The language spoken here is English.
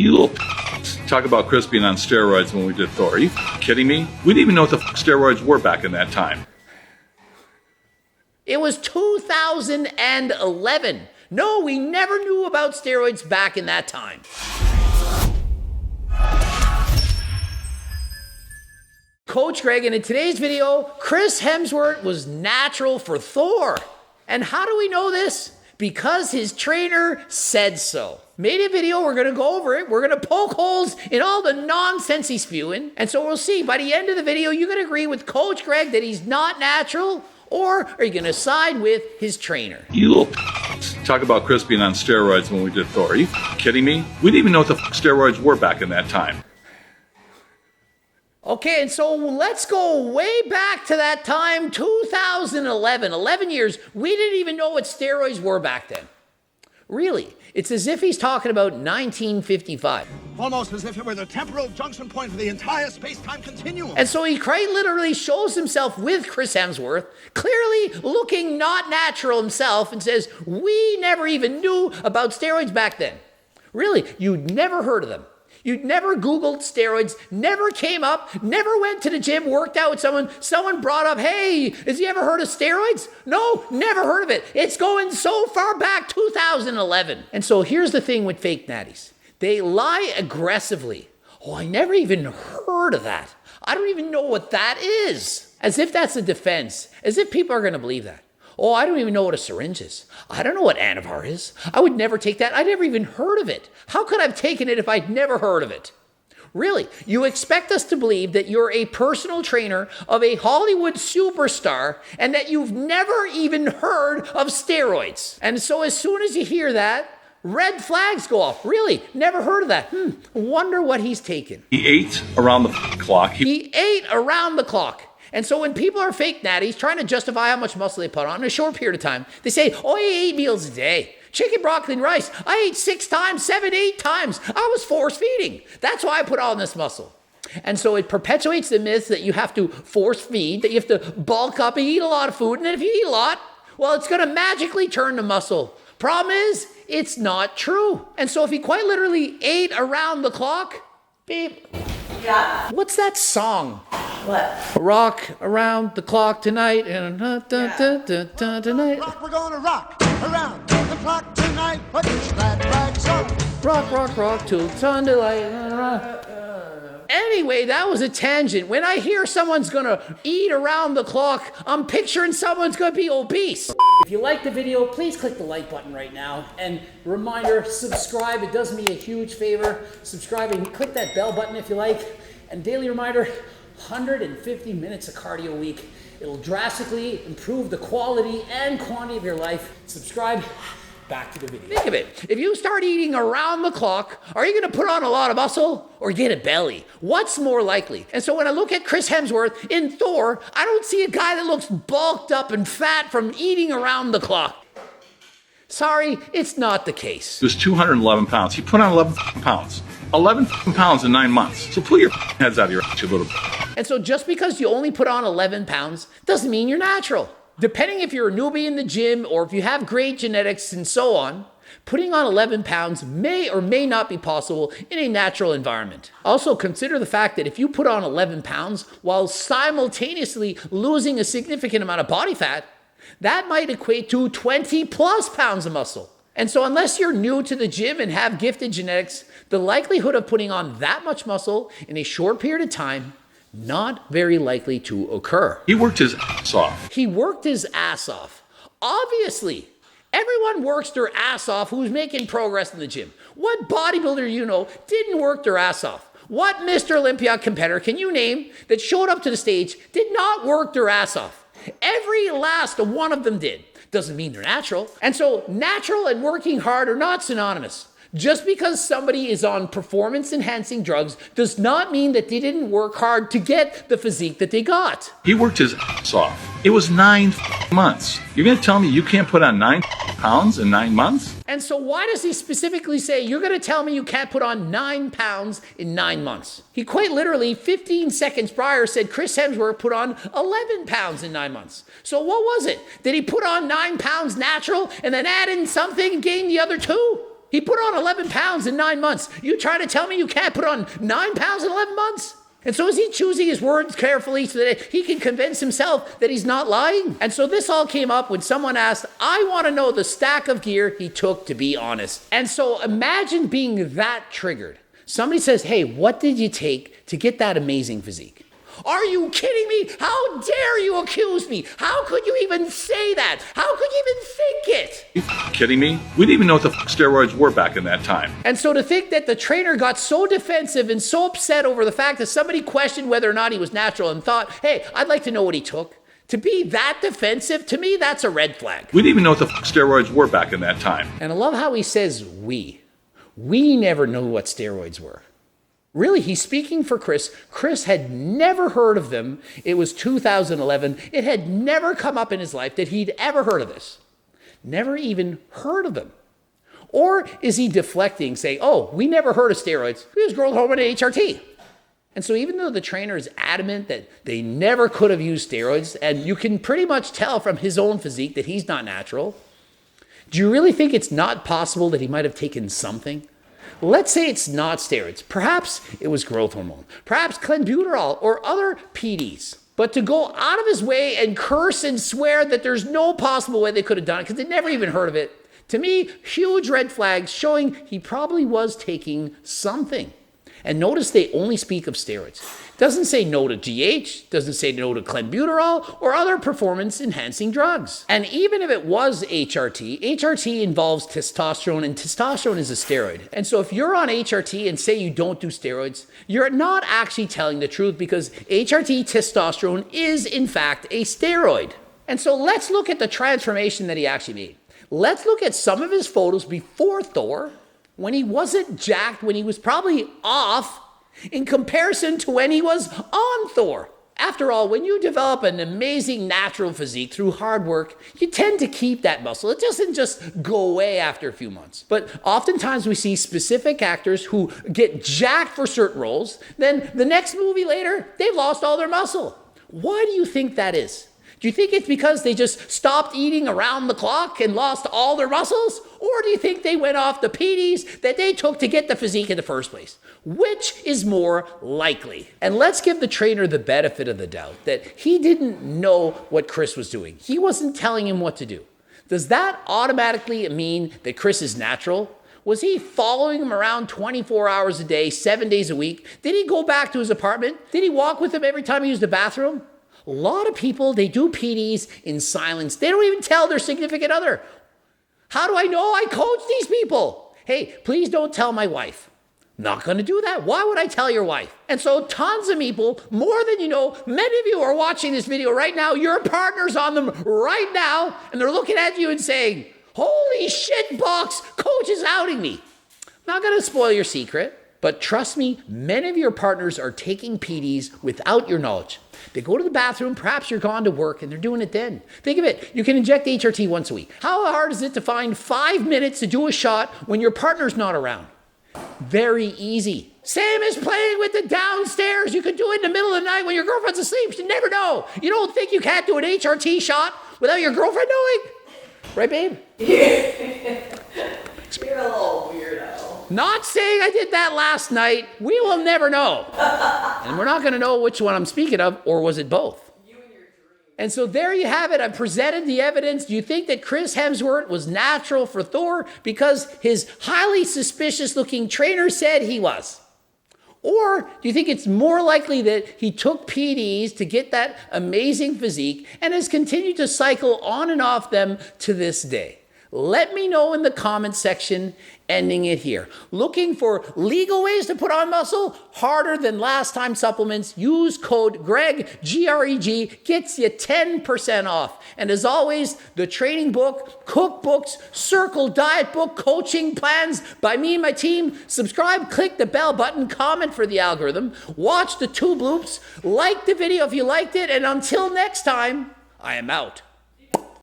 You little talk about Chris being on steroids when we did Thor. Are you kidding me? We didn't even know what the steroids were back in that time. It was 2011. No, we never knew about steroids back in that time. Coach Greg, and in today's video, Chris Hemsworth was natural for Thor. And how do we know this? Because his trainer said so. Made a video, we're gonna go over it. We're gonna poke holes in all the nonsense he's spewing. And so we'll see, by the end of the video, you gonna agree with Coach Greg that he's not natural, or are you gonna side with his trainer? You little talk about Chris being on steroids when we did Thor. Are you kidding me? We didn't even know what the steroids were back in that time. Okay, and so let's go way back to that time, 2011, 11 years. We didn't even know what steroids were back then. Really, it's as if he's talking about 1955. Almost as if it were the temporal junction point for the entire space-time continuum. And so he quite literally shows himself with Chris Hemsworth, clearly looking not natural himself, and says, we never even knew about steroids back then. Really, you'd never heard of them. You'd never Googled steroids, never came up, never went to the gym, worked out with someone. Someone brought up, hey, has he ever heard of steroids? No, never heard of it. It's going so far back, 2011. And so here's the thing with fake natties. They lie aggressively. Oh, I never even heard of that. I don't even know what that is. As if that's a defense, as if people are going to believe that. Oh, I don't even know what a syringe is. I don't know what Anavar is. I would never take that. I never even heard of it. How could I have taken it if I'd never heard of it? Really, you expect us to believe that you're a personal trainer of a Hollywood superstar and that you've never even heard of steroids. And so as soon as you hear that, red flags go off. Really, never heard of that. Wonder what he's taken. He ate around the clock. He ate around the clock. And so when people are fake natties trying to justify how much muscle they put on in a short period of time, they say, oh, I ate 8 meals a day. Chicken, broccoli, and rice. I ate 6 times, 7, 8 times. I was force feeding. That's why I put on this muscle. And so it perpetuates the myth that you have to force feed, that you have to bulk up and eat a lot of food. And then if you eat a lot, well, it's going to magically turn to muscle. Problem is, it's not true. And so if he quite literally ate around the clock, babe, yeah. What's that song? What? Rock around the clock tonight and tonight. Rock, we're gonna rock around the clock tonight. Put your glad rags on. Rock, rock, rock till dawn daylight. Anyway, that was a tangent. When I hear someone's gonna eat around the clock, I'm picturing someone's gonna be obese. If you like the video, please click the like button right now. And reminder, subscribe. It does me a huge favor. Subscribe and click that bell button if you like. And daily reminder, 150 minutes of cardio a week. It'll drastically improve the quality and quantity of your life. Subscribe. Back to the video. Think of it. If you start eating around the clock, are you going to put on a lot of muscle or get a belly? What's more likely? And so when I look at Chris Hemsworth in Thor, I don't see a guy that looks bulked up and fat from eating around the clock. Sorry, it's not the case. He was 211 pounds. He put on 11 pounds. 11 pounds in 9 months. So pull your heads out of your ass, you little. And so just because you only put on 11 pounds doesn't mean you're natural. Depending if you're a newbie in the gym or if you have great genetics and so on, putting on 11 pounds may or may not be possible in a natural environment. Also, consider the fact that if you put on 11 pounds while simultaneously losing a significant amount of body fat, that might equate to 20 plus pounds of muscle. And so unless you're new to the gym and have gifted genetics, the likelihood of putting on that much muscle in a short period of time, not very likely to occur. He worked his ass off. He worked his ass off. Obviously, everyone works their ass off who's making progress in the gym. What bodybuilder you know didn't work their ass off? What Mr. Olympia competitor can you name that showed up to the stage did not work their ass off? Every last one of them did. Doesn't mean they're natural. And so natural and working hard are not synonymous. Just because somebody is on performance-enhancing drugs does not mean that they didn't work hard to get the physique that they got. He worked his ass off. It was 9 months. You're going to tell me you can't put on 9 pounds in 9 months? And so why does he specifically say, you're going to tell me you can't put on 9 pounds in 9 months? He quite literally, 15 seconds prior, said Chris Hemsworth put on 11 pounds in 9 months. So what was it? Did he put on 9 pounds natural and then add in something and gain the other 2? He put on 11 pounds in 9 months. You trying to tell me you can't put on 9 pounds in 11 months? And so is he choosing his words carefully so that he can convince himself that he's not lying? And so this all came up when someone asked, I want to know the stack of gear he took to be honest. And so imagine being that triggered. Somebody says, hey, what did you take to get that amazing physique? Are you kidding me? How dare you accuse me? How could you even say that? How could you even think it? You kidding me? We didn't even know what the steroids were back in that time. And so to think that the trainer got so defensive and so upset over the fact that somebody questioned whether or not he was natural and thought, hey, I'd like to know what he took. To be that defensive, to me, that's a red flag. We didn't even know what the steroids were back in that time. And I love how he says we. We never knew what steroids were. Really, he's speaking for Chris. Chris had never heard of them. It was 2011. It had never come up in his life that he'd ever heard of this. Never even heard of them. Or is he deflecting, saying, oh, we never heard of steroids. We use growth hormone and HRT. And so even though the trainer is adamant that they never could have used steroids, and you can pretty much tell from his own physique that he's not natural, do you really think it's not possible that he might have taken something? Let's say it's not steroids. Perhaps it was growth hormone. Perhaps clenbuterol or other PDs. But to go out of his way and curse and swear that there's no possible way they could have done it because they never even heard of it, to me, huge red flags showing he probably was taking something. And notice they only speak of steroids. Doesn't say no to GH, doesn't say no to clenbuterol or other performance-enhancing drugs. And even if it was HRT, HRT involves testosterone, and testosterone is a steroid. And so if you're on HRT and say you don't do steroids, you're not actually telling the truth because HRT testosterone is, in fact, a steroid. And so let's look at the transformation that he actually made. Let's look at some of his photos before Thor, when he wasn't jacked, when he was probably off, in comparison to when he was on Thor. After all, when you develop an amazing natural physique through hard work, you tend to keep that muscle. It doesn't just go away after a few months. But oftentimes we see specific actors who get jacked for certain roles, then the next movie later, they've lost all their muscle. Why do you think that is? Do you think it's because they just stopped eating around the clock and lost all their muscles? Or do you think they went off the PDs that they took to get the physique in the first place? Which is more likely? And let's give the trainer the benefit of the doubt that he didn't know what Chris was doing. He wasn't telling him what to do. Does that automatically mean that Chris is natural? Was he following him around 24 hours a day, 7 days a week? Did he go back to his apartment? Did he walk with him every time he used the bathroom? A lot of people, they do PDs in silence. They don't even tell their significant other. How do I know? I coach these people. Hey, please don't tell my wife. Not going to do that. Why would I tell your wife? And so tons of people, more than you know, many of you are watching this video right now. Your partner's on them right now, and they're looking at you and saying, holy shit, Box, coach is outing me. Not going to spoil your secret, but trust me, many of your partners are taking PDs without your knowledge. They go to the bathroom, perhaps you're gone to work, and they're doing it then. Think of it, you can inject HRT once a week. How hard is it to find 5 minutes to do a shot when your partner's not around? Very easy. Same as playing with the downstairs. You could do it in the middle of the night when your girlfriend's asleep. You never know. You don't think you can't do an HRT shot without your girlfriend knowing? Right, babe? You're a little weirdo. Not saying I did that last night. We will never know. And we're not going to know which one I'm speaking of, or was it both? You and your dream. And so there you have it. I presented the evidence. Do you think that Chris Hemsworth was natural for Thor because his highly suspicious looking trainer said he was? Or do you think it's more likely that he took PDs to get that amazing physique and has continued to cycle on and off them to this day? Let me know in the comment section, ending it here. Looking for legal ways to put on muscle? Harder than last time supplements. Use code GREG, G-R-E-G, gets you 10% off. And as always, the training book, cookbooks, circle diet book, coaching plans by me and my team. Subscribe, click the bell button, comment for the algorithm, watch the 2 bloops, like the video if you liked it, and until next time, I am out.